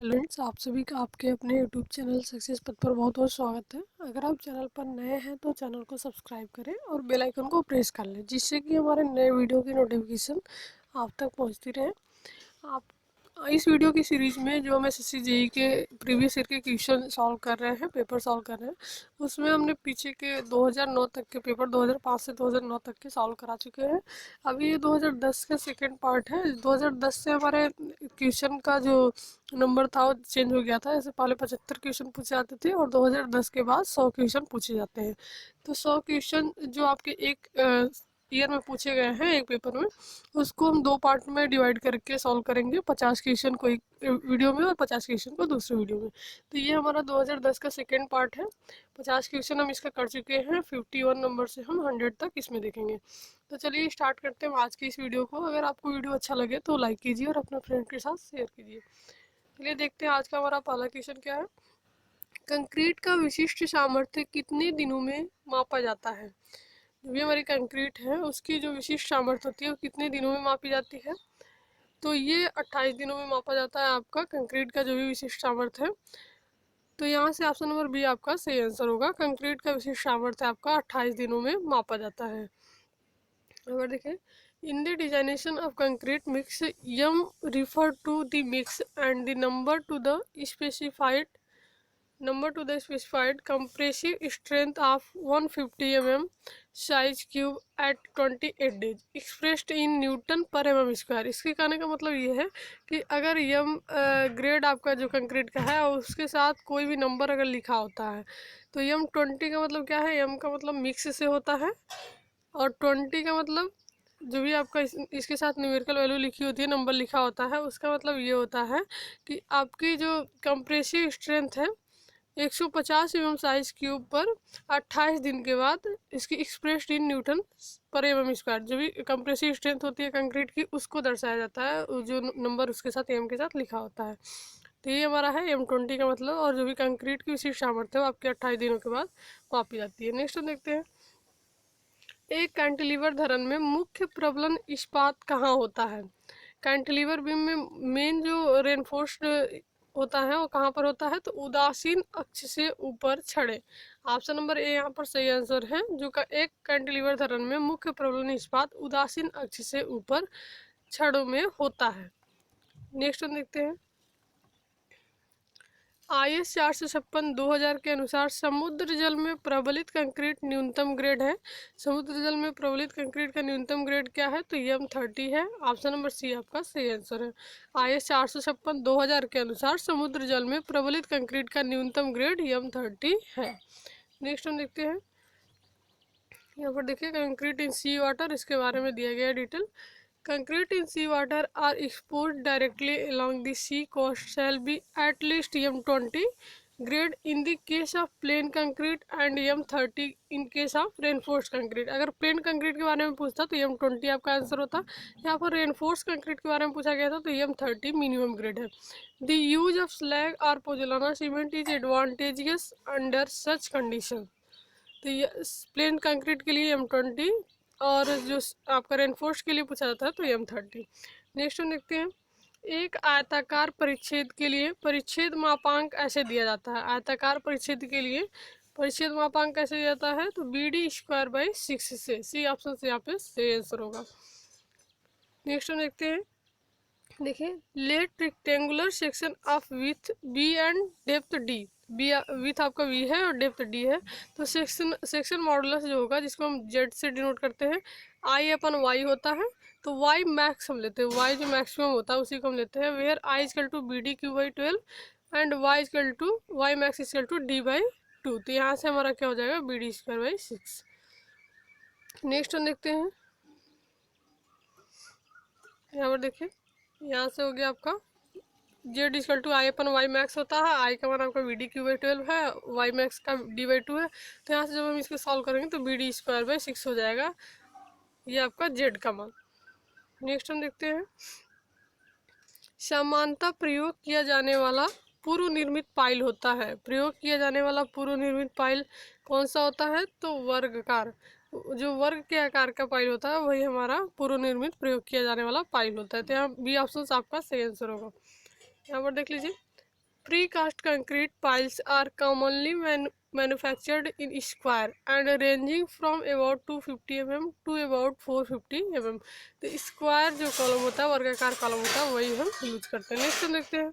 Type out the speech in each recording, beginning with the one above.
Students, आप सभी का आपके अपने यूट्यूब चैनल सक्सेस पथ पर बहुत बहुत स्वागत है। अगर आप चैनल पर नए हैं तो चैनल को सब्सक्राइब करें और बेल आइकन को प्रेस कर लें, जिससे कि हमारे नए वीडियो की नोटिफिकेशन आप तक पहुंचती रहे। आप इस वीडियो की सीरीज़ में जो हम एसएससी जेईई के प्रीवियस ईयर के क्वेश्चन सॉल्व कर रहे हैं, पेपर सॉल्व कर रहे हैं, उसमें हमने पीछे के 2009 तक के पेपर 2005 से 2009 तक के सॉल्व करा चुके हैं। अभी ये 2010 का सेकंड पार्ट है। 2010 से हमारे क्वेश्चन का जो नंबर था वो चेंज हो गया था। जैसे पहले 75 क्वेश्चन पूछे जाते थे और 2010 के बाद 100 क्वेश्चन पूछे जाते हैं। तो 100 क्वेश्चन जो आपके एक ईयर में पूछे गए हैं एक पेपर में, उसको हम दो पार्ट में डिवाइड करके सॉल्व करेंगे। 50 क्वेश्चन को एक वीडियो में और 50 क्वेश्चन को दूसरे वीडियो में। तो ये हमारा 2010 का सेकेंड पार्ट है। 50 क्वेश्चन हम इसका कर चुके हैं। 51 नंबर से हम 100 तक इसमें देखेंगे। तो चलिए स्टार्ट करते हैं आज की इस वीडियो को। अगर आपको वीडियो अच्छा लगे तो लाइक कीजिए और अपने फ्रेंड के साथ शेयर कीजिए। चलिए देखते हैं आज का हमारा पहला क्वेश्चन क्या है। कंक्रीट का विशिष्ट सामर्थ्य कितने दिनों में मापा जाता है। जो भी हमारी कंक्रीट है उसकी जो विशिष्ट सामर्थ्य होती है वो कितने दिनों में मापी जाती है। तो ये 28 दिनों में मापा जाता है आपका कंक्रीट का जो भी विशिष्ट सामर्थ्य है। तो यहाँ से ऑप्शन नंबर बी आपका सही आंसर होगा। कंक्रीट का विशिष्ट सामर्थ्य आपका 28 दिनों में मापा जाता है। अगर देखें, in the designation of concrete mix M refer to the mix and the number to the specified compressive strength of 150 mm size cube at 28 days expressed in Newton per mm square। इसके कहने का मतलब ये है कि अगर यम grade आपका जो कंक्रीट का है और उसके साथ कोई भी नंबर अगर लिखा होता है तो यम 20 का मतलब क्या है। यम का मतलब मिक्स से होता है और 20 का मतलब जो भी आपका इसके साथ न्यूमेरिकल वैल्यू लिखी होती है, नंबर लिखा होता है, उसका मतलब ये होता है कि आपकी जो कंप्रेसिव स्ट्रेंथ है 150 mm साइज क्यूब पर 28 दिन के बाद इसकी एक्सप्रेस्ड इन न्यूटन पर एम स्क्वायर, जो भी कंप्रेसिव स्ट्रेंथ होती है कंक्रीट की उसको दर्शाया जाता है, जो नंबर उसके साथ एम के साथ लिखा होता है। तो ये हमारा है M20 का मतलब। और जो भी कंक्रीट की विशिष्ट सामर्थ्य है वो आपके 28 दिनों के बाद मापी जाती है। नेक्स्ट देखते हैं, एक कैंटिलीवर धरन में मुख्य प्रबलन इस्पात कहाँ होता है। कैंटिलीवर बीम में मेन जो रेनफोर्स्ड होता है वो कहाँ पर होता है। तो उदासीन अक्ष से ऊपर छड़े। ऑप्शन नंबर ए यहाँ पर सही आंसर है। जो का एक कैंटिलीवर धरन में मुख्य प्रबलन इस्पात उदासीन अक्ष से ऊपर छड़ों में होता है। नेक्स्ट देखते हैं, IS 456/2000 के अनुसार समुद्र जल में प्रबलित कंक्रीट न्यूनतम ग्रेड है। समुद्र जल में प्रबलित कंक्रीट का न्यूनतम ग्रेड क्या है। तो M30 है। ऑप्शन नंबर सी आपका सही आंसर है। IS 456/2000 के अनुसार समुद्र जल में प्रबलित कंक्रीट का न्यूनतम ग्रेड M30 है। नेक्स्ट हम देखते हैं, यहाँ पर देखिए कंक्रीट इन सी वाटर, इसके बारे में दिया गया है detail. Concrete in sea water are exposed directly along the sea coast shall be at least M20 grade in the case of plain concrete and M30 in case of reinforced concrete। अगर plain concrete के बारे में पूछता तो M20 आपका answer होता। यहाँ पर reinforced concrete के बारे में पूछा गया था तो M30 मिनिमम ग्रेड है। The use of slag or pozzolana cement is advantageous under such condition। तो ये प्लेन कंक्रीट के लिए M20 और जो आपका रेनफोर्स के लिए पूछा जाता है तो M30। नेक्स्ट हम देखते हैं, एक आयताकार परिच्छेद के लिए परिच्छेद मापांक ऐसे दिया जाता है। आयताकार परिच्छेद के लिए परिच्छेद मापांक कैसे दिया जाता है। तो BD²/6 से। सी ऑप्शन से यहाँ पे सही आंसर होगा। नेक्स्ट हम देखते हैं, देखिए let rectangular section of with B and depth D. B with आपका वी है और डेप्थ डी है। तो सेक्शन मॉडुलस जो होगा जिसको हम जेड से डिनोट करते हैं, I/Y होता है। तो वाई मैक्स हम लेते हैं, वाई जो मैक्सिमम होता है उसी को हम लेते हैं। वेयर I=BD³/12 एंड वाई मैक्स=D/2। तो यहाँ से हमारा क्या हो जाएगा BD²/6। नेक्स्ट हम देखते हैं, यहाँ पर देखिए यहाँ से हो गया आपका Z=I/Y मैक्स होता है। आई का मान आपका BD³/12 है, वाई मैक्स का D/2 है। तो यहाँ से जब हम इसको सॉल्व करेंगे तो BD²/6 हो जाएगा, ये आपका Z का मान। नेक्स्ट हम देखते हैं, समानता प्रयोग किया जाने वाला पूर्व निर्मित पाइल होता है। प्रयोग किया जाने वाला पूर्व निर्मित पाइल कौन सा होता है। तो वर्गाकार, जो वर्ग के आकार का पाइल होता है वही हमारा पूर्व निर्मित प्रयोग किया जाने वाला पाइल होता है। तो यहाँ बी ऑप्शन आपका सही आंसर होगा। यहाँ पर देख लीजिए, Precast concrete piles are commonly manufactured in square and ranging from about 250 mm to about 450 mm। तो स्क्वायर जो कॉलम होता है, वर्गाकार कॉलम होता है, वही हम यूज करते हैं। नेक्स्ट हम देखते हैं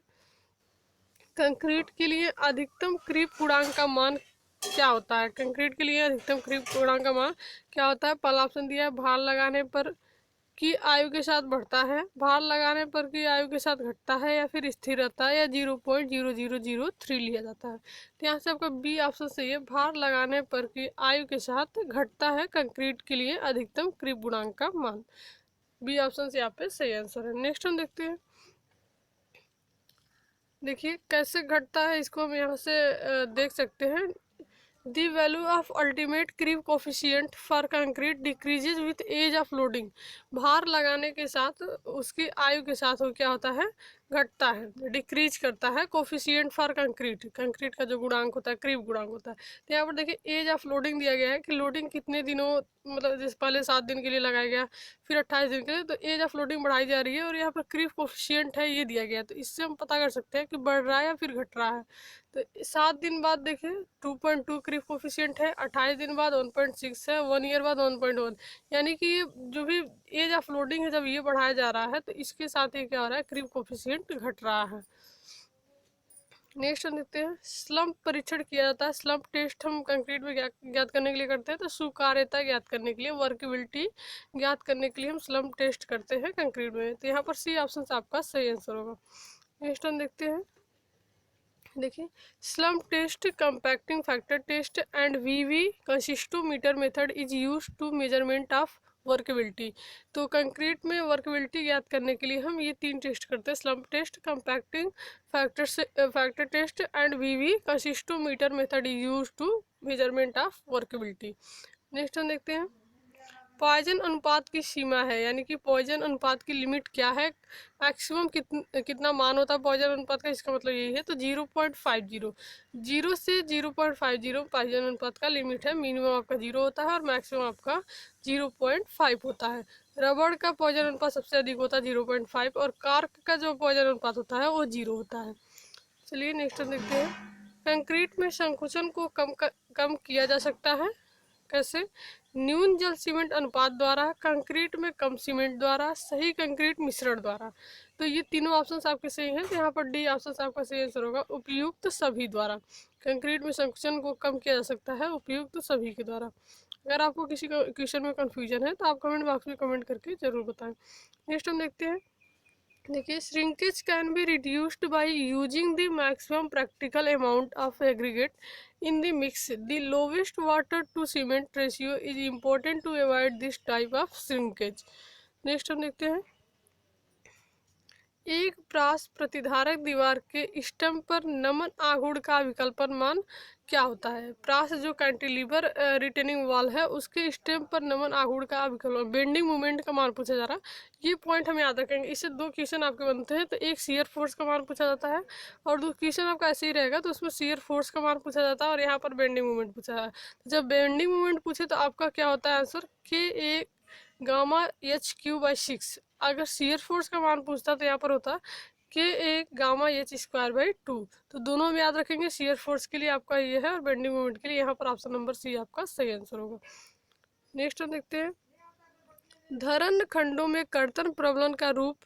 कंक्रीट के लिए अधिकतम क्रीप गुणांक का मान क्या होता है। कंक्रीट के लिए अधिकतम क्रीप गुणांक का मान क्या होता है। पहला ऑप्शन दिया है भार लगाने पर की आयु के साथ बढ़ता है, भार लगाने पर की आयु के साथ घटता है, या फिर स्थिर रहता है, या 0.0003 लिया जाता है। तो यहाँ से आपका बी ऑप्शन सही है, भार लगाने पर की आयु के साथ घटता है कंक्रीट के लिए अधिकतम क्रीप गुणांक का मान। बी ऑप्शन से यहाँ पे सही आंसर है। नेक्स्ट हम देखते हैं, देखिए कैसे घटता है, इसको हम यहाँ से देख सकते हैं। The value of ultimate creep coefficient for concrete decreases with age of loading। भार लगाने के साथ उसकी आयु के साथ वो क्या होता है, घटता है, डिक्रीज करता है। कोफिशियंट फॉर कंक्रीट, कंक्रीट का जो गुणांक होता है, क्रीप गुणांक होता है। तो यहाँ पर देखिए एज ऑफ लोडिंग दिया गया है कि लोडिंग कितने दिनों, मतलब जैसे पहले 7 दिन के लिए लगाया गया, फिर 28 दिन के लिए, तो एज ऑफ लोडिंग बढ़ाई जा रही है। और यहाँ पर क्रीप कोफिशियंट है ये दिया गया है, तो इससे हम पता कर सकते हैं कि बढ़ रहा है या फिर घट रहा है। तो 7 दिन बाद देखिए 2.2 क्रीप कोफिशियंट है, 28 दिन बाद 1.6 है, 1 ईयर बाद 1.1। यानी कि ये जो भी एज ऑफ लोडिंग है, जब ये बढ़ाया जा रहा है तो इसके साथ ये क्या हो रहा है, क्रीप कोफिशियंट घट रहा है। नेक्स्ट हम देखते हैं स्लम्प परीक्षण किया जाता है। स्लम्प टेस्ट हम कंक्रीट में ज्ञात करने के लिए करते हैं। तो स्वीकार्यता ज्ञात करने के लिए, वर्केबिलिटी ज्ञात करने के लिए हम स्लम्प टेस्ट करते हैं कंक्रीट में। तो यहाँ पर सी ऑप्शन आपका सही आंसर होगा। नेक्स्ट हम देखते हैं, देखिए slump test compacting factor test and Vee Bee consistometer method is use to measurement of workability. तो कंक्रीट में वर्केबिलिटी ज्ञात करने के लिए हम ये 3 टेस्ट करते हैं, slump test, compacting factor test and Vee Bee consistometer method is use to measurement of workability. Next हम देखते हैं पॉइजन अनुपात की सीमा है, यानी कि पॉइजन अनुपात की लिमिट क्या है, मैक्सिमम कितना मान होता है पॉइजन अनुपात का, इसका मतलब यही है। तो 0.50, 0 से 0.50 पॉइजन अनुपात का लिमिट है। मिनिमम आपका 0 होता है और मैक्सिमम आपका 0.5 होता है। रबड़ का पॉइजन अनुपात सबसे अधिक होता है 0.5, और कार्क का जो पॉइजन अनुपात होता है वो 0 होता है। चलिए नेक्स्ट देखते हैं, कंक्रीट में संकुचन को कम किया जा सकता है, कैसे। न्यून जल सीमेंट अनुपात द्वारा, कंक्रीट में कम सीमेंट द्वारा, सही कंक्रीट मिश्रण द्वारा। तो ये तीनों ऑप्शन आपके सही हैं। तो यहाँ पर डी ऑप्शन आपका सही आंसर होगा, उपयुक्त सभी द्वारा। कंक्रीट में संकुचन को कम किया जा सकता है उपयुक्त सभी के द्वारा। अगर आपको किसी क्वेश्चन में कंफ्यूजन है तो आप कमेंट बॉक्स में कमेंट करके जरूर बताएं। नेक्स्ट हम देखते हैं, देखिए shrinkage can be reduced by using the maximum practical amount of aggregate in the mix. The lowest water to cement ratio is important to avoid this type of shrinkage. Next हम देखते हैं, एक प्रास प्रतिधारक दीवार के स्टम्प पर नमन आघूर्ण का विकल्पन मान क्या होता है। प्रास जो कैंटिलीवर रिटेनिंग वॉल है उसके स्टम्प पर नमन आघूर्ण का विकल्पन, बेंडिंग मोमेंट का मान पूछा जा रहा है। ये पॉइंट हम याद रखेंगे, इससे 2 क्वेश्चन आपके बनते हैं। तो एक शियर फोर्स का मान पूछा जाता है और 2 क्वेश्चन आपका ऐसे ही रहेगा, तो उसमें शियर फोर्स का मान पूछा जाता है और यहाँ पर बेंडिंग मोमेंट पूछा है। जब बेंडिंग मोमेंट पूछे तो आपका क्या होता है आंसर, के ए गामा HQ/6। अगर शियर फोर्स का मान पूछता तो यहाँ पर होता के ए गामा H²/2। तो दोनों हम याद रखेंगे, शियर फोर्स के लिए आपका ये है और बेंडिंग मोमेंट के लिए यहाँ पर ऑप्शन नंबर सी आपका सही आंसर होगा। नेक्स्ट हम देखते हैं, धरन खंडों में कर्तन प्रबलन का रूप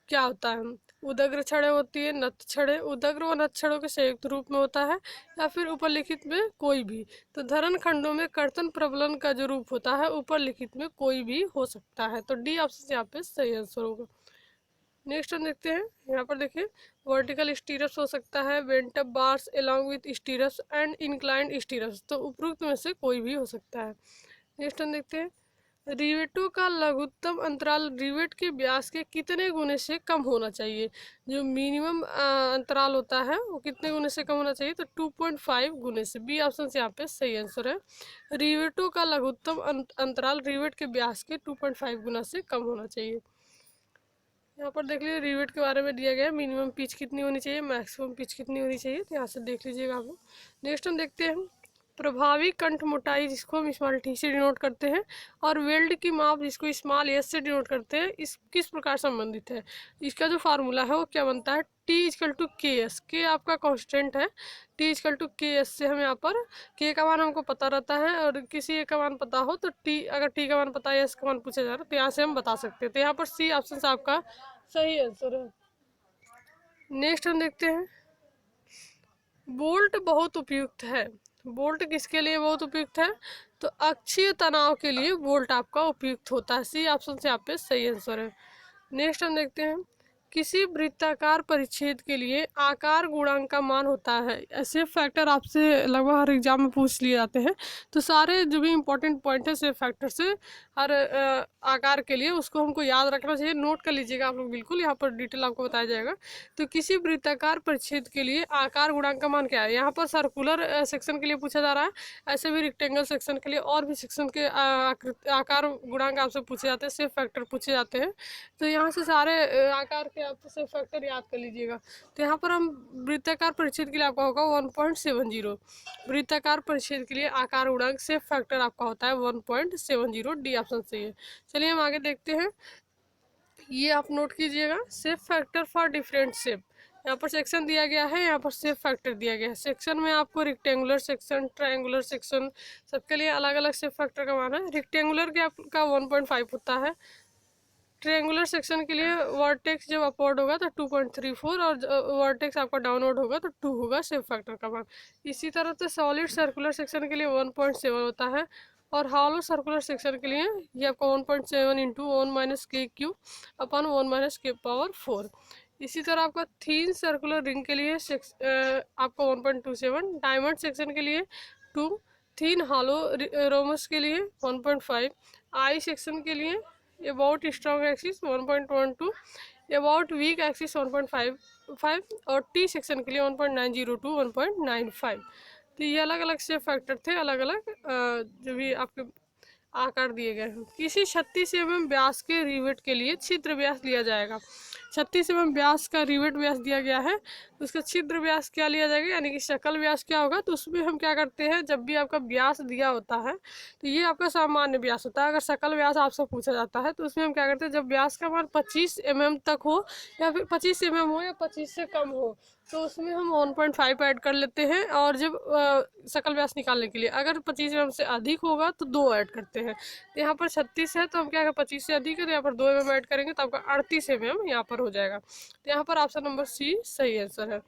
क्या होता है। उदग्र छड़ें होती है, नत छड़ें, उदग्र व नत छड़ों के संयुक्त रूप में होता है, या फिर ऊपर लिखित में कोई भी। तो धरन खंडों में कर्तन प्रबलन का जो रूप होता है ऊपर लिखित में कोई भी हो सकता है। तो डी ऑप्शन यहाँ पे सही आंसर होगा। नेक्स्ट हम देखते हैं, यहाँ पर देखिए वर्टिकल स्टीरप्स हो सकता है, bent up bars along with stirrups and inclined stirrups. तो उपरोक्त में से कोई भी हो सकता है। नेक्स्ट हम देखते हैं, रिवेटों का लघुत्तम अंतराल रिवेट के व्यास के कितने गुने से कम होना चाहिए। जो मिनिमम अंतराल होता है वो कितने गुने से कम होना चाहिए, तो 2.5 गुने से। बी ऑप्शन से यहाँ पे सही आंसर है, रिवेटों का लघुत्तम अंतराल रिवेट के व्यास के 2.5 गुना से कम होना चाहिए। यहाँ पर देख लीजिए रिवेट के बारे में दिया गया है, मिनिमम पिच कितनी होनी चाहिए, मैक्सिमम पिच कितनी होनी चाहिए, तो यहाँ से देख लीजिएगा आप। नेक्स्ट हम देखते हैं, प्रभावी कंठ मोटाई जिसको हम स्मॉल टी से डिनोट करते हैं, और वेल्ड की माप जिसको स्मॉल एस से डिनोट करते हैं, इस किस प्रकार संबंधित है। इसका जो फार्मूला है वो क्या बनता है, टी इजकल टू के एस। के आपका कांस्टेंट है, टी इजकल टू के एस से हम यहाँ पर के का मान हमको पता रहता है, और किसी एक का मान पता हो तो टी, अगर टी का मान पता है, एस का मान पूछा जा रहा है, तो यहाँ से हम बता सकते हैं। तो यहाँ पर सी ऑप्शन आपका सही आंसर है। नेक्स्ट हम देखते हैं, बोल्ट बहुत उपयुक्त है। बोल्ट किसके लिए बहुत उपयुक्त है, तो अक्षीय तनाव के लिए बोल्ट आपका उपयुक्त होता है। सी ऑप्शन से आप पे सही आंसर है। नेक्स्ट हम देखते हैं, किसी वृत्ताकार परिच्छेद के लिए आकार गुणांक का मान होता है। ऐसे फैक्टर आपसे लगभग हर एग्जाम में पूछ लिए जाते हैं, तो सारे जो भी इंपॉर्टेंट पॉइंट है से फैक्टर से हर आकार के लिए उसको हमको याद रखना चाहिए। नोट कर लीजिएगा आप लोग बिल्कुल, यहाँ पर डिटेल आपको बताया जाएगा। तो किसी वृत्ताकार परिच्छेद के लिए आकार गुणांक का मान क्या है। यहाँ पर सर्कुलर सेक्शन के लिए पूछा जा रहा है, ऐसे भी रेक्टेंगल सेक्शन के लिए और भी सेक्शन के आकार गुणांक आपसे पूछे जाते हैं, सेफ फैक्टर पूछे जाते हैं। तो यहाँ से सारे आकार के आप सेफ फैक्टर याद कर लीजिएगा। तो यहाँ पर हम वृत्ताकार परिच्छेद के लिए आपका होगा 1.70। वृत्ताकार परिच्छेद के लिए आकार गुणांक सेफ फैक्टर आपका होता है 1.70। डी ऑप्शन सही है। चलिए हम आगे देखते हैं, ये आप नोट कीजिएगा, safe factor for different shape. यहाँ पर सेक्शन दिया गया है, यहाँ पर सेफ फैक्टर दिया गया है। सेक्शन में आपको रेक्टेंगुलर सेक्शन, ट्रायंगुलर सेक्शन, सबके लिए अलग अलग सेफ फैक्टर का मान है। रेक्टेंगुलर के आपका 1.5 होता है। ट्रायंगुलर सेक्शन के लिए वर्टेक्स जब अपवर्ड होगा तो 2.34, और वर्टेक्स आपका डाउनवर्ड होगा तो 2 होगा सेफ फैक्टर का मान। इसी तरह से सॉलिड सर्कुलर सेक्शन के लिए 1.7 होता है, और हॉलो सर्कुलर सेक्शन के लिए ये आपका 1.7 इंटू 1 - k³ अपन 1 - k⁴। इसी तरह आपका थीन सर्कुलर रिंग के लिए आपका 1.27, डायमंड सेक्शन के लिए 2, थीन हॉलो रोमस के लिए 1.5, आई सेक्शन के लिए about strong axis 1.12, about weak axis 1.55, और टी सेक्शन के लिए 1.90 to 1.95। तो ये अलग अलग से फैक्टर थे, अलग अलग जो भी आपके आकार दिए गए हैं। किसी 36 mm व्यास के रिवेट के लिए छिद्र व्यास लिया जाएगा। 36 mm व्यास का रिवेट व्यास दिया गया है, तो उसका छिद्र व्यास क्या लिया जाएगा, यानी कि शकल व्यास क्या होगा। तो उसमें हम क्या करते हैं, जब भी आपका व्यास दिया होता है तो ये आपका सामान्य व्यास होता है। अगर शकल व्यास आपसे पूछा जाता है तो उसमें हम क्या करते हैं, जब व्यास का मान 25 mm तक हो, या फिर 25 mm हो, या 25 से कम हो, तो उसमें हम 1.5 ऐड कर लेते हैं। और जब शकल व्यास निकालने के लिए अगर 25 mm से अधिक होगा तो 2 ऐड करते हैं। तो यहाँ पर 36 है, तो हम क्या, 25 से अधिक है तो यहाँ पर 2 mm ऐड करेंगे, तो आपका 38 mm यहाँ पर हो जाएगा। तो यहाँ पर ऑप्शन नंबर सी सही आंसर है।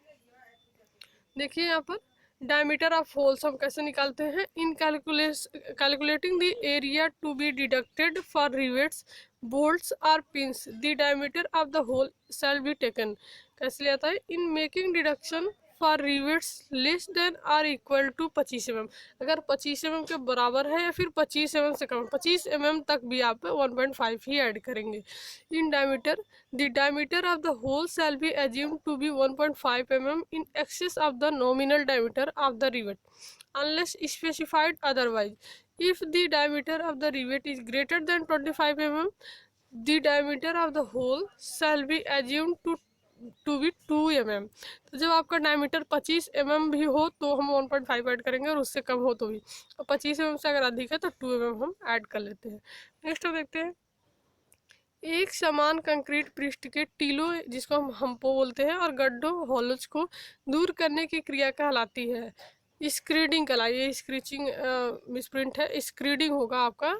देखिए यहाँ पर डायमीटर ऑफ होल्स हम कैसे निकालते हैं, in calculating the area to be deducted for rivets, bolts और pins, the diameter of the hole shall be taken. कैसे लिया था, in making deduction for rivets less than or equal to 25 mm। अगर 25 mm के बराबर है या फिर 25 mm से कम, 25 mm तक भी आप 1.5 ही ऐड करेंगे। In diameter, the diameter of the hole shall be assumed to be 1.5 mm in excess of the nominal diameter of the rivet unless specified otherwise. If the diameter of the rivet is greater than 25 mm, the diameter of the hole shall be assumed to be 2 mm। तो जब आपका diameter 25 mm भी हो तो हम 1.5 add करेंगे, और उससे कम हो तो भी, और 25 mm से अगर अधिक है तो 2 mm हम ऐड कर लेते हैं। नेक्स्ट हम देखते हैं, एक समान कंक्रीट पृष्ठ के टीलों जिसको हम हम्पो बोलते हैं और गड्ढों हॉलोज को दूर करने की क्रिया कहलाती है स्क्रीडिंग कहलाई। ये स्क्रीचिंग मिसप्रिंट है, स्क्रीडिंग होगा आपका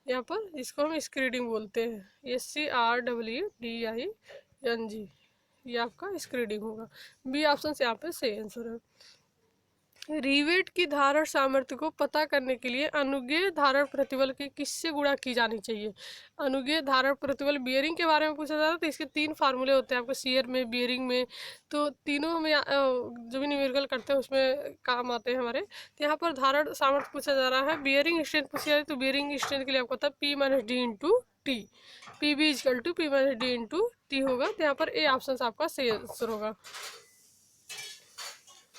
यहाँ पर, जिसको हम स्क्रीडिंग बोलते हैं, SCRWDING, ये आपका स्क्रीडिंग होगा। बी ऑप्शन से यहाँ पे सही आंसर है। रिवेट की धारण सामर्थ्य को पता करने के लिए अनुज्ञेय धारण प्रतिबल की किससे गुणा की जानी चाहिए। अनुज्ञेय धारण प्रतिबल बियरिंग के बारे में पूछा जा रहा है, तो इसके 3 फार्मूले होते हैं आपको शियर में, बियरिंग में, तो तीनों में जो भी न्यूमेरिकल करते हैं उसमें काम आते हैं हमारे। तो यहाँ पर धारण सामर्थ्य पूछा जा रहा है, बियरिंग स्ट्रेंथ पूछी जा रही है, तो बियरिंग स्ट्रेंथ के लिए आपको होता है P - D × T, PB = P - D × T होगा। तो यहाँ पर ए ऑप्शन आपका सही आंसर होगा।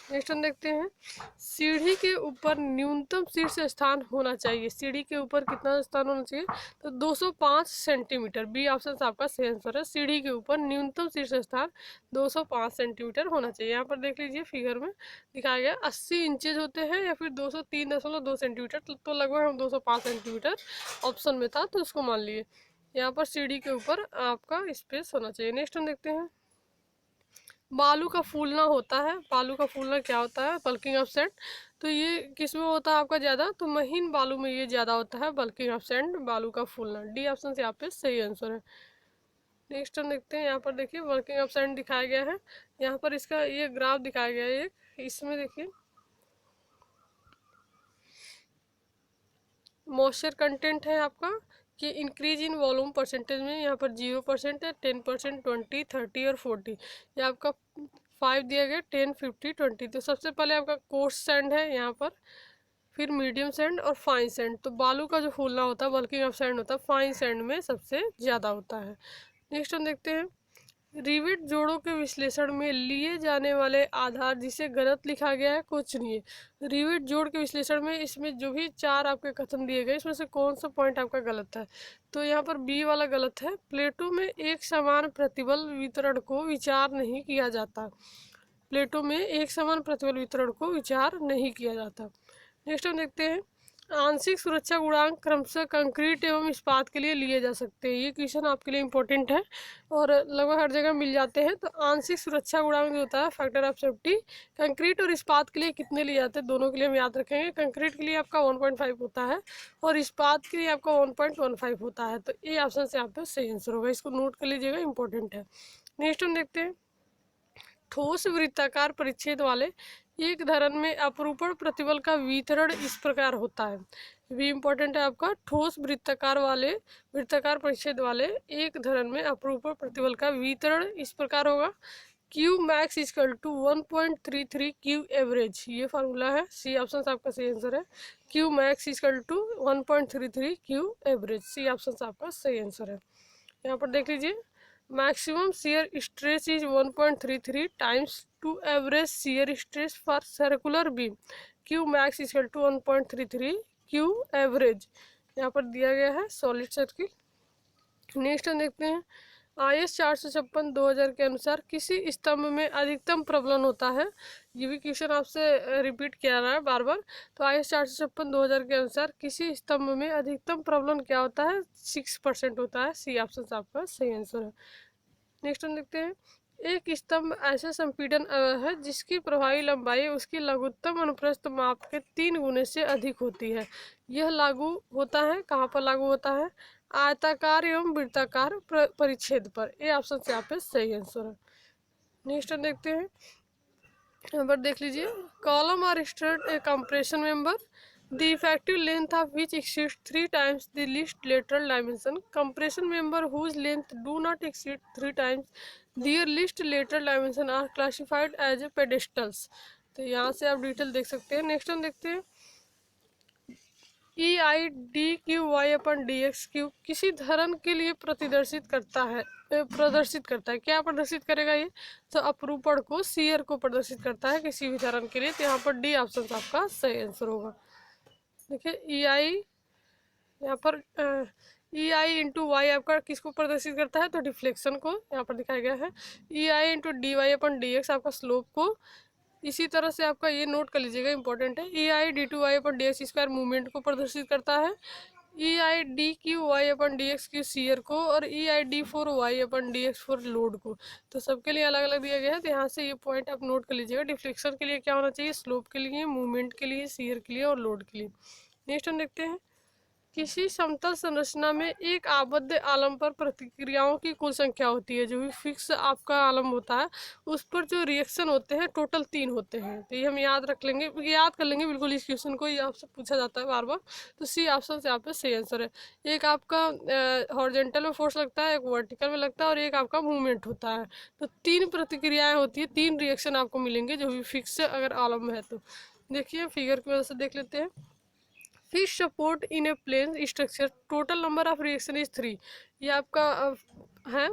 नेक्स्ट हम देखते हैं, सीढ़ी के ऊपर न्यूनतम शीर्ष स्थान होना चाहिए। सीढ़ी के ऊपर कितना स्थान होना चाहिए? तो 205 सेंटीमीटर। बी ऑप्शन आपका सही आंसर है। सीढ़ी के ऊपर न्यूनतम शीर्ष स्थान 205 सेंटीमीटर होना चाहिए। यहाँ पर देख लीजिए फिगर में दिखाया गया 80 इंचेज होते हैं या फिर 203.2 सेंटीमीटर, तो लगभग हम 205 सेंटीमीटर ऑप्शन में था तो उसको मान लिए। यहाँ पर सीढ़ी के ऊपर आपका स्पेस होना चाहिए। नेक्स्ट हम देखते हैं, बालू का फूलना होता है। बालू का फूलना क्या होता है? Bulking of sand. तो ये किस में होता है आपका ज़्यादा? तो महीन बालू में ये ज़्यादा होता है, बल्किंग ऑफ सैंड, बालू का फूलना। डी ऑप्शन से यहाँ पे सही आंसर है। नेक्स्ट हम देखते हैं, यहाँ पर देखिए वर्किंग ऑफ सैंड दिखाया गया है। यहाँ पर इसका ये ग्राफ दिखाया गया है एक, इसमें देखिए मॉइस्चर कंटेंट है आपका कि इंक्रीज इन वॉल्यूम परसेंटेज में यहाँ पर 0% है, 10%, 20, 30 और 40। ये आपका 5 दिया गया, 10, 50, 20। तो सबसे पहले आपका कोर्स सैंड है यहाँ पर, फिर मीडियम सैंड और फाइन सैंड। तो बालू का जो फूलना होता है, बल्किंग ऑफ सैंड होता है, फाइन सैंड में सबसे ज़्यादा होता है। नेक्स्ट हम देखते हैं, रिवेट जोड़ों के विश्लेषण में लिए जाने वाले आधार जिसे गलत लिखा गया है को चुनिए। रिवेट जोड़ के विश्लेषण में इसमें जो भी 4 आपके कथन दिए गए, इसमें से कौन सा पॉइंट आपका गलत है? तो यहाँ पर बी वाला गलत है। प्लेटों में एक समान प्रतिबल वितरण को विचार नहीं किया जाता। प्लेटों में एक समान प्रतिबल वितरण को विचार नहीं किया जाता। नेक्स्ट हम देखते हैं, आंशिक सुरक्षा गुणांक क्रमशः कंक्रीट एवं इस्पात के लिए लिए जा सकते हैं। ये क्वेश्चन आपके लिए इंपॉर्टेंट है और लगभग हर जगह मिल जाते हैं। तो आंशिक सुरक्षा गुणांक जो होता है, फैक्टर ऑफ सेफ्टी, कंक्रीट और इस्पात के लिए कितने लिए जाते हैं? दोनों के लिए हम याद रखेंगे। कंक्रीट के लिए आपका 1.5 होता है और इस्पात के लिए आपका 1.15 होता है। तो ये ऑप्शन से आप सही आंसर होगा, इसको नोट कर लीजिएगा, इंपॉर्टेंट है। नेक्स्ट हम देखते हैं, ठोस वृत्ताकार परिच्छेद वाले एक धरन में अपरूपण प्रतिबल का वितरण इस प्रकार होता है। भी इंपॉर्टेंट है आपका। ठोस वृत्ताकार परिच्छेद वाले एक धरन में अपरूपण प्रतिबल का वितरण इस प्रकार होगा, Q max equal to 1.33 Q average. ये फार्मूला है। सी ऑप्शन आपका सही आंसर है। Q max equal to 1.33 Q average. C option आपका सही आंसर है। यहाँ पर देख लीजिए, maximum shear stress is 1.33 times to average shear stress for circular beam, Q max equal to 1.33 Q average. यहाँ पर दिया गया है सॉलिड सर्किल। नेक्स्ट हम देखते हैं, IS 456/2000 के अनुसार किसी स्तंभ में अधिकतम प्रबलन होता है। ये भी क्वेश्चन आपसे रिपीट किया रहा है बार बार। तो IS 456/2000 के अनुसार किसी स्तंभ में अधिकतम प्रबलन क्या होता है? 6% होता है। सी ऑप्शन आपका सही आंसर है। नेक्स्ट हम देखते हैं, एक स्तंभ ऐसा संपीड़न है जिसकी प्रभावी लंबाई उसकी लघुत्तम अनुप्रस्थ माप के 3 गुने से अधिक होती है। यह लागू होता है कहाँ पर? लागू होता है आयताकार एवं वृत्ताकार परिच्छेद पर। ये ऑप्शन से आप सही आंसर है। नेक्स्ट हम देखते हैं, यहाँ पर देख लीजिए, कॉलम और stud A compression member the effective length of which exceeds 3 times the least lateral dimension, compression member whose length do not exceed 3 times their least lateral dimension are classified as a pedestals। तो यहाँ से आप detail देख सकते हैं। Next हम देखते हैं, EIDQY/DX³ किसी धरन के लिए प्रदर्शित करता है। क्या प्रदर्शित करेगा ये? तो अपरूपण को, शियर को प्रदर्शित करता है किसी भी धरन के लिए। तो यहाँ पर डी ऑप्शन आपका सही आंसर होगा। देखिए EI यहाँ पर EI/Y आपका किसको प्रदर्शित करता है? तो डिफ्लेक्शन को यहाँ पर दिखाया गया है। EI/DY/DX आपका स्लोप को। इसी तरह से आपका ये नोट कर लीजिएगा, इंपॉर्टेंट है। EI/D2Y/DX² मूवमेंट को प्रदर्शित करता है। EI/DQY/DX शियर को और EI/D4Y/DX लोड को। तो सबके लिए अलग अलग दिया गया है। तो यहाँ से ये पॉइंट आप नोट कर लीजिएगा। डिफ्लेक्शन के लिए क्या होना चाहिए? स्लोप के लिए, मूवमेंट के लिए, शियर के लिए और लोड के लिए। नेक्स्ट हम देखते हैं, किसी समतल संरचना में एक आबद्ध आलम पर प्रतिक्रियाओं की कुल संख्या होती है। जो भी फिक्स आपका आलम होता है उस पर जो रिएक्शन होते हैं टोटल 3 होते हैं। तो ये हम याद रख लेंगे, याद कर लेंगे बिल्कुल। इस क्वेश्चन को ये आपसे पूछा जाता है बार बार। तो सी ऑप्शन से आपका सही आंसर है। एक आपका हॉरिजॉन्टल में फोर्स लगता है, एक वर्टिकल में लगता है और एक आपका मूवमेंट होता है। तो 3 प्रतिक्रियाएं होती है, 3 रिएक्शन आपको मिलेंगे जो भी फिक्स अगर आलम है। तो देखिए फिगर की वजह से देख लेते हैं, fix support in a plane structure total number of reaction is 3। ये आपका है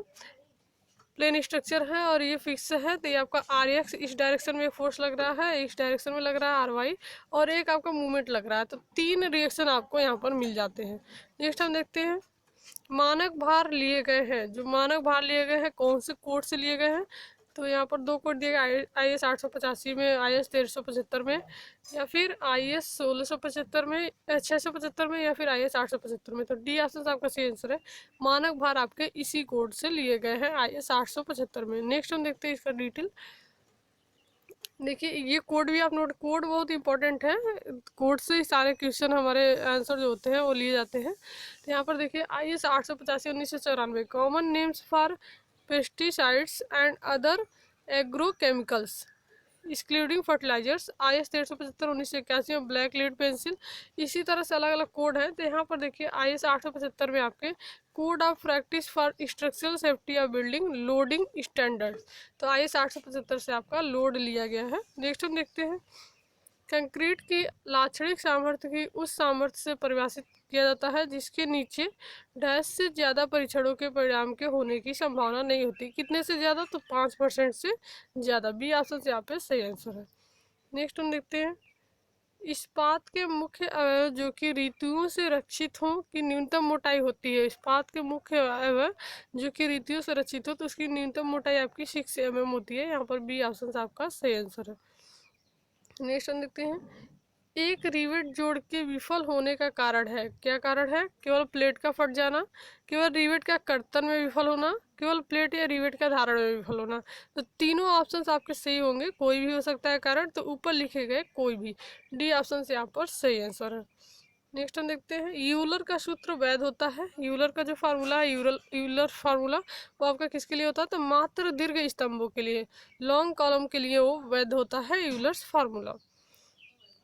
प्लेन स्ट्रक्चर है और ये फिक्स है, तो ये आपका आर एक्स इस डायरेक्शन में फोर्स लग रहा है, इस डायरेक्शन में लग रहा है आर वाई, और एक आपका मूवमेंट लग रहा है। तो 3 रिएक्शन आपको यहाँ पर मिल जाते हैं। नेक्स्ट हम देखते हैं मानक भार लिए गए हैं। जो मानक भार लिए गए हैं कौन से कोड से लिए गए हैं, तो यहाँ पर 2 कोड दिए गए, आई एस 885 में, आई एस 1375 में, या फिर आई एस 1675 में, 675 में, या फिर आई एस 875 में। तो डी ऑप्शन आपका सही आंसर है। मानक भार आपके इसी कोड से लिए गए हैं, आई एस 875 में। नेक्स्ट हम देखते हैं इसका डिटेल। देखिए ये कोड भी आप नोट, कोड बहुत इंपॉर्टेंट है, कोड से ही सारे क्वेश्चन हमारे आंसर जो होते हैं वो लिए जाते हैं। तो यहाँ पर देखिए I S 885/1994 common names for pesticides and other agrochemicals excluding fertilisers, I S 1375/1981 में ब्लैक लीड पेंसिल। इसी तरह से अलग अलग कोड है। तो यहाँ पर देखिए आई एस 875 में आपके code of practice for structural safety of building loading standard, तो आई एस 875 से आपका लोड लिया गया है। नेक्स्ट हम देखते हैं कंक्रीट की लाक्षणिक सामर्थ्य की उस सामर्थ्य से परिभाषित किया जाता है जिसके नीचे डैश से ज़्यादा परीक्षणों के परिणाम के होने की संभावना नहीं होती। कितने से ज़्यादा, तो 5% से ज़्यादा। बी ऑप्शन से यहाँ पे सही आंसर है। नेक्स्ट हम देखते हैं इस्पात के मुख्य अवयव जो कि ऋतुओं से रक्षित हों की न्यूनतम मोटाई होती है। इस्पात के मुख्य अवयव जो कि ऋतुओं से रक्षित हो तो उसकी न्यूनतम मोटाई आपकी 6 mm होती है। यहाँ पर बी ऑप्शन आपका सही आंसर है। नेक्स्ट हम देखते हैं एक रिवेट जोड़ के विफल होने का कारण है। क्या कारण है, केवल प्लेट का फट जाना, केवल रिवेट का कर्तन में विफल होना, केवल प्लेट या रिवेट का धारण में विफल होना। तो तीनों ऑप्शंस आपके सही होंगे, कोई भी हो सकता है कारण, तो ऊपर लिखे गए कोई भी। डी ऑप्शन से यहाँ पर सही आंसर है। नेक्स्ट हम देखते हैं यूलर का सूत्र वैध होता है। यूलर का जो फार्मूला है, यूलर फार्मूला, वो आपका किसके लिए होता है, तो मात्र दीर्घ स्तंभों के लिए, लॉन्ग कॉलम के लिए वो वैध होता है यूलर्स फार्मूला।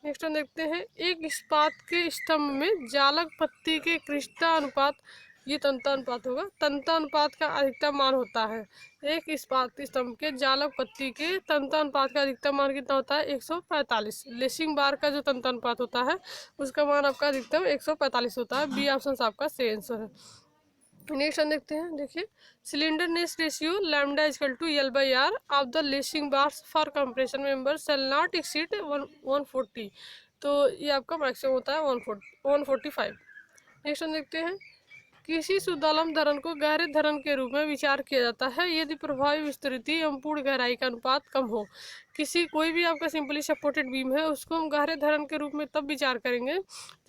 नेक्स्ट हम देखते हैं एक इस्पात के स्तंभ में जालक पत्ती के कृष्णता अनुपात, ये तंता अनुपात होगा, तंता अनुपात का अधिकतम मान होता है। एक इस्पात स्तंभ के जालक पत्ती के तंता अनुपात का अधिकतम मान कितना होता है, 145। लेसिंग बार का जो तंता अनुपात होता है उसका मान आपका अधिकतम 145 होता है। बी ऑप्शन आपका सही आंसर है। नेक्स्ट हम देखते हैं, देखिए slenderness ratio lambda equal to L by R of the lacing bars for compression member shall not exceed 140, तो ये आपका मैक्सिमम होता है 145। नेक्स्ट हम देखते हैं किसी सुदालम धरण को गहरे धरण के रूप में विचार किया जाता है यदि प्रभावी विस्तृति एवं पूर्ण गहराई का अनुपात कम हो। किसी कोई भी आपका सिंपली सपोर्टेड बीम है उसको हम गहरे धरण के रूप में तब विचार करेंगे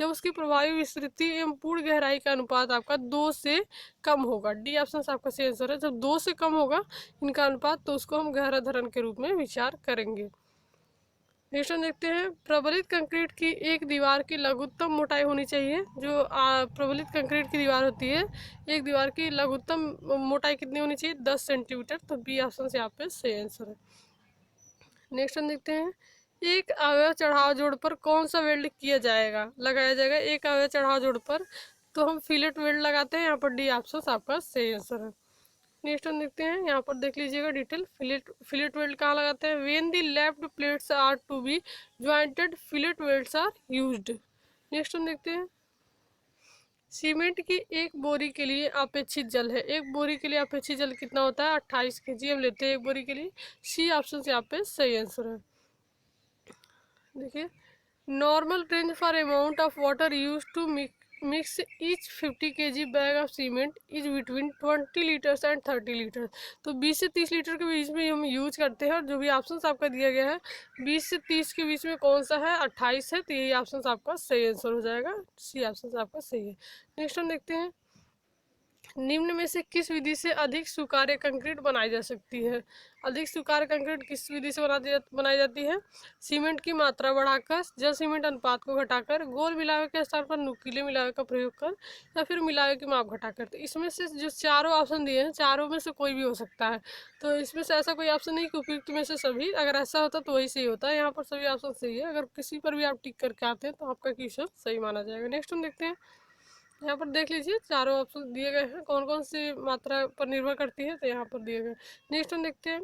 जब उसकी प्रभावी विस्तृति एवं पूर्ण गहराई का अनुपात आपका 2 से कम होगा। डी ऑप्शन आपका सही आंसर है। जब 2 से कम होगा इनका अनुपात तो उसको हम गहरा धरण के रूप में विचार करेंगे। नेक्स्ट हम देखते हैं प्रबलित कंक्रीट की एक दीवार की लघुत्तम मोटाई होनी चाहिए। जो प्रबलित कंक्रीट की दीवार होती है, एक दीवार की लघुत्तम मोटाई कितनी होनी चाहिए, 10 सेंटीमीटर। तो बी ऑप्शन से यहाँ पे सही आंसर है। नेक्स्ट हम देखते हैं एक अवयव चढ़ाव जोड़ पर कौन सा वेल्ड किया जाएगा, लगाया जाएगा। एक अवयव चढ़ाव जोड़ पर तो हम फिलेट वेल्ड लगाते हैं। यहाँ पर डी ऑप्शन आपका सही आंसर है। नेक्स्ट हम देखते हैं, यहाँ पर देख लीजिएगा डिटेल। फिलेट वेल्ड कहाँ लगाते हैं, when the left plates are to be jointed fillet welds are used. Next हम देखते हैं सीमेंट की एक बोरी के लिए अपेक्षित जल है। एक बोरी के लिए अपेक्षित जल कितना होता है, 28 kg हम लेते हैं एक बोरी के लिए। सी ऑप्शन से यहाँ पे सही आंसर है। देखिए normal range for amount of water use to mix each 50 kg bag of cement is between 20 litres and 30 litre. तो 20 से 30 लीटर के बीच में हम यूज करते हैं। और जो भी ऑप्शन आपका दिया गया है 20 से 30 के बीच में कौन सा है, 28 है। तो यही ऑप्शन आपका सही आंसर हो जाएगा। सी ऑप्शन आपका सही है। नेक्स्ट हम देखते हैं निम्न में से किस विधि से अधिक स्वीकार्य कंक्रीट बनाई जा सकती है। अधिक स्वीकार्य कंक्रीट किस विधि से बनाई जाती है, सीमेंट की मात्रा बढ़ाकर, जल सीमेंट अनुपात को घटाकर, गोल मिलावे के स्थान पर नुकीले मिलावे का प्रयोग कर, या फिर मिलावे की माप घटाकर। तो इसमें से जो चारों ऑप्शन दिए हैं चारों में से कोई भी हो सकता है। तो इसमें से ऐसा कोई ऑप्शन नहीं कि उपयुक्त में से सभी, अगर ऐसा होता तो वही सही होता है। यहाँ पर सभी ऑप्शन सही है। अगर किसी पर भी आप टिक करके आते हैं तो आपका क्वेश्चन सही माना जाएगा। नेक्स्ट हम देखते हैं, यहाँ पर देख लीजिए चारों ऑप्शन दिए गए हैं कौन कौन सी मात्रा पर निर्भर करती है, तो यहाँ पर दिए गए। नेक्स्ट हम देखते हैं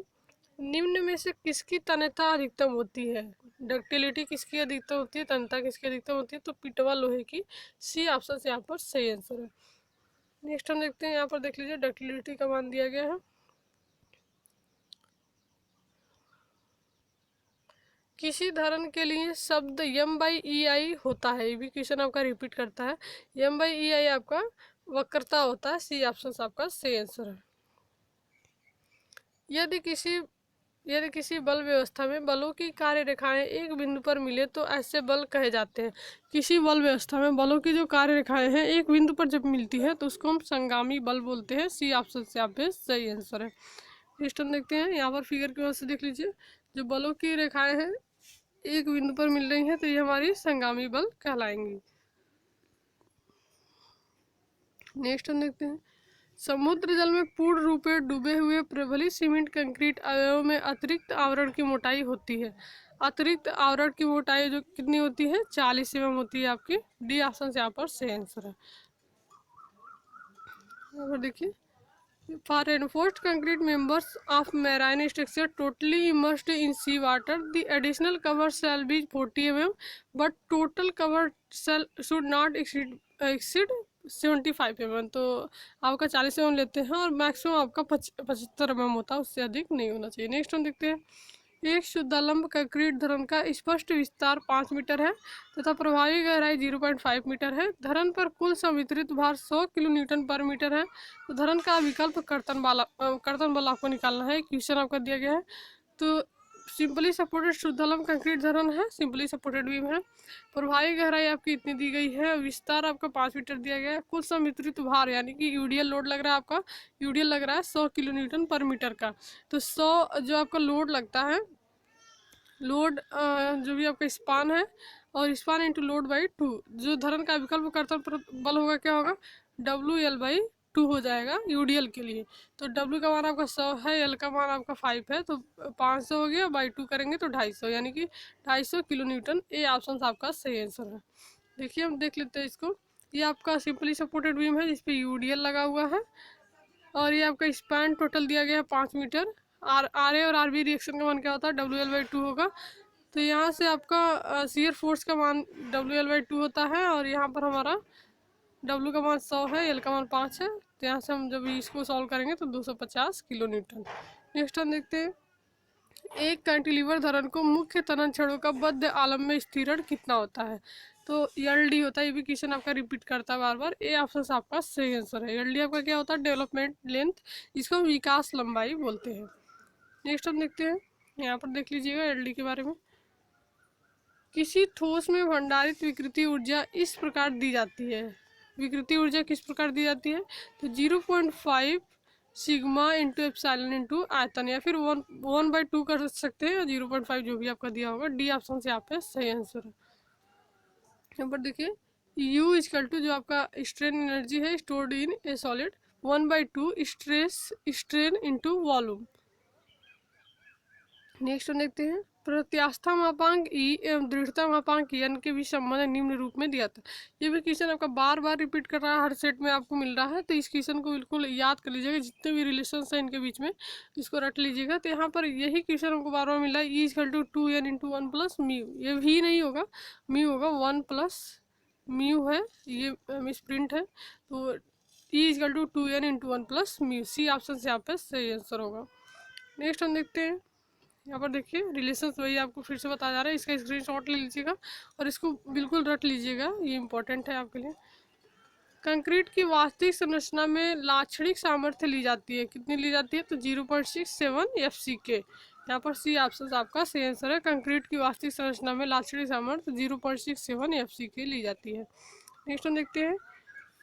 निम्न में से किसकी तन्यता अधिकतम होती है। डक्टिलिटी किसकी अधिकतम होती है, तन्यता किसकी अधिकतम होती है, तो पिटवा लोहे की। सी ऑप्शन से यहाँ पर सही आंसर है। नेक्स्ट हम देखते हैं, यहाँ पर देख लीजिए डक्टिलिटी का मान दिया गया है किसी धरण के लिए शब्द यम बाई ई आई होता है, ये भी क्वेश्चन आपका रिपीट करता है। यम बाई ई आई आपका वक्रता होता है। सी ऑप्शन आपका सही आंसर है। यदि किसी बल व्यवस्था में बलों की कार्य रेखाएं एक बिंदु पर मिले तो ऐसे बल कहे जाते हैं। किसी बल व्यवस्था में बलों की जो कार्य रेखाएं हैं एक बिंदु पर जब मिलती है तो उसको हम संगामी बल बोलते हैं। सी ऑप्शन से आप पे सही आंसर है। नेक्स्ट हम देखते हैं, यहाँ पर फिगर की वजह से देख लीजिए, जो बलों की रेखाएं हैं एक बिंदु पर मिल रही हैं तो ये हमारी संगामी बल कहलाएंगी। नेक्स्ट हम देखते हैं, समुद्र जल में पूर्ण रूप में डूबे हुए प्रबलित सीमेंट कंक्रीट अवयवों में अतिरिक्त आवरण की मोटाई होती है। अतिरिक्त आवरण की मोटाई जो कितनी होती है, 40 mm होती है आपकी। डी ऑप्शन से यहाँ पर सही आंसर है। यहाँ पर देखिए, for reinforced concrete members of marine structure totally immersed in sea water, the additional cover shall be 40 mm, but total cover should not exceed 75 mm। तो आपका 40 mm लेते हैं और मैक्सिमम आपका 75 mm होता है, उससे अधिक नहीं होना चाहिए। नेक्स्ट हम देखते हैं, एक शुद्धालंब कंक्रीट धरन का स्पष्ट विस्तार 5 मीटर है तथा प्रभावी गहराई 0.5 मीटर है। धरन पर कुल संवितरित भार 100 किलो न्यूटन पर मीटर है। तो धरन का विकल्प कर्तन बल आपको निकालना है। क्वेश्चन आपका दिया गया है। तो सिंपली सपोर्टेड शुद्धालंब कंक्रीट धरन है, सिंपली सपोर्टेड बीम है। प्रभावी गहराई आपकी इतनी दी गई है, विस्तार आपका 5 मीटर दिया गया है। कुल संवितरित भार यानी कि यूडीएल लोड लग रहा है आपका, यूडीएल लग रहा है 100 किलो न्यूटन पर मीटर का। तो 100 जो आपका लोड लगता है, लोड जो भी आपका स्पान है और स्पान इंटू लोड बाई 2, जो धरन का विकल्प कर्तन बल होगा क्या होगा, WL/2 हो जाएगा यूडीएल के लिए। तो W का मान आपका 100 है, L का मान आपका 5 है, तो 500 हो गया, बाई 2 करेंगे तो 250, यानी कि 250 किलो न्यूटन। ए ऑप्शन आपका सही आंसर है। देखिए हम देख लेते हैं इसको। ये आपका सिंपली सपोर्टेड बीम है जिसपे यूडीएल लगा हुआ है और ये आपका स्पैन टोटल दिया गया है 5 मीटर। आर ए और आर बी रिएक्शन का मान क्या होता है, WL/2 होगा। तो यहाँ से आपका शियर फोर्स का मान WL/2 होता है और यहाँ पर हमारा W का मान 100 है, L का मान 5 है। तो यहाँ से हम जब इसको सॉल्व करेंगे तो 250 किलो न्यूटन। नेक्स्ट हम देखते हैं, एक कैंटिलीवर धरन को मुख्य तनन छड़ों का बद्ध आलम में स्थिरण कितना होता है। तो LD होता है, ये भी क्वेश्चन आपका रिपीट करता है बार बार। ए ऑप्शन आपका सही आंसर है। LD आपका क्या होता है, डेवलपमेंट लेंथ, इसको हम विकास लंबाई बोलते हैं। नेक्स्ट हम देखते हैं, यहाँ पर देख लीजिएगा LD के बारे में। किसी ठोस में भंडारित विकृति ऊर्जा इस प्रकार दी जाती है। विकृति ऊर्जा किस प्रकार दी जाती है, तो 0.5 सिग्मा इंटू एप्सिलॉन इंटू आयतन, या फिर 1/2 कर सकते हैं, 0.5 जो भी आपका दिया होगा। डी ऑप्शन से आप पे सही आंसर है। यहाँ पर देखिए, U इक्वल टू जो आपका स्ट्रेन एनर्जी है stored in A solid, 1/2 strain into volume. Next देखते हैं, प्रत्यास्था मापांक E एवं दृढ़ता मापांक N के भी संबंध निम्न रूप में दिया था। ये भी क्वेश्चन आपका बार बार रिपीट कर रहा है, हर सेट में आपको मिल रहा है। तो इस क्वेश्चन को बिल्कुल याद कर लीजिएगा, जितने भी रिलेशन हैं इनके बीच में इसको रट लीजिएगा। तो यहाँ पर यही क्वेश्चन हमको बार बार मिल रहा है, E equal to 2N into 1 plus mu. ये भी नहीं होगा, म्यू होगा, 1 प्लस म्यू है, ये मिस प्रिंट है। तो E equal to 2N into 1 plus mu. C option से यहाँ पे सही आंसर होगा। नेक्स्ट हम देखते हैं, यहाँ पर देखिए रिलेशंस वही आपको फिर से बताया जा रहा है, इसका स्क्रीनशॉट ले लीजिएगा और इसको बिल्कुल रट लीजिएगा, ये इंपॉर्टेंट है आपके लिए। कंक्रीट की वास्तविक संरचना में लाक्षणिक सामर्थ्य ली जाती है, कितनी ली जाती है, तो 0.67 FCK। यहाँ पर सी ऑप्शन आपका सही आंसर है। कंक्रीट की वास्तविक संरचना में लाक्षणिक सामर्थ्य 0.67 FCK ली जाती है। नेक्स्ट हम देखते हैं,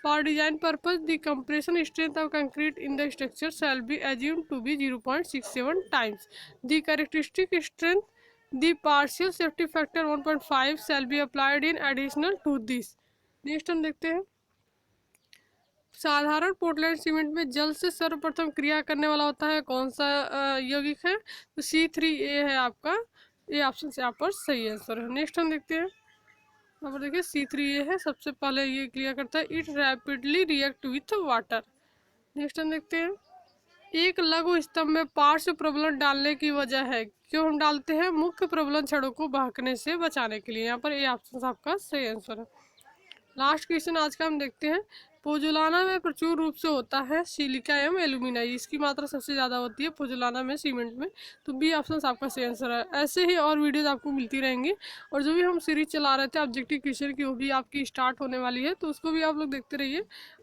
For design purpose, the compression strength of concrete in the structure shall be assumed to be 0.67 times the characteristic strength. The partial safety factor 1.5 shall be applied in additional to this. Next हम देखते हैं, साधारण Portland cement में जल से सर्वप्रथम क्रिया करने वाला होता है कौन सा यौगिक है, तो C3A है आपका। ये ऑप्शन से यहाँ पर सही आंसर है। नेक्स्ट हम देखते हैं, यहाँ पर देखिए C3A है, सबसे पहले ये क्लियर करता है, it rapidly react with water. Next हम देखते हैं, एक लघु स्तंभ में पार्श्व प्रबलन डालने की वजह है, क्यों हम डालते हैं, मुख्य प्रबलन छड़ों को बहकने से बचाने के लिए। यहाँ पर ए ऑप्शन आपका सही आंसर है। लास्ट क्वेश्चन आज का हम देखते हैं। पोजुलाना में प्रचुर रूप से होता है सिलिका एवं एल्यूमिनाई, इसकी मात्रा सबसे ज़्यादा होती है पोजुलाना में, सीमेंट में। तो बी ऑप्शन आपका सही आंसर है। ऐसे ही और वीडियोस आपको मिलती रहेंगी, और जो भी हम सीरीज चला रहे थे ऑब्जेक्टिव क्वेश्चन की, वो भी आपकी स्टार्ट होने वाली है, तो उसको भी आप लोग देखते रहिए।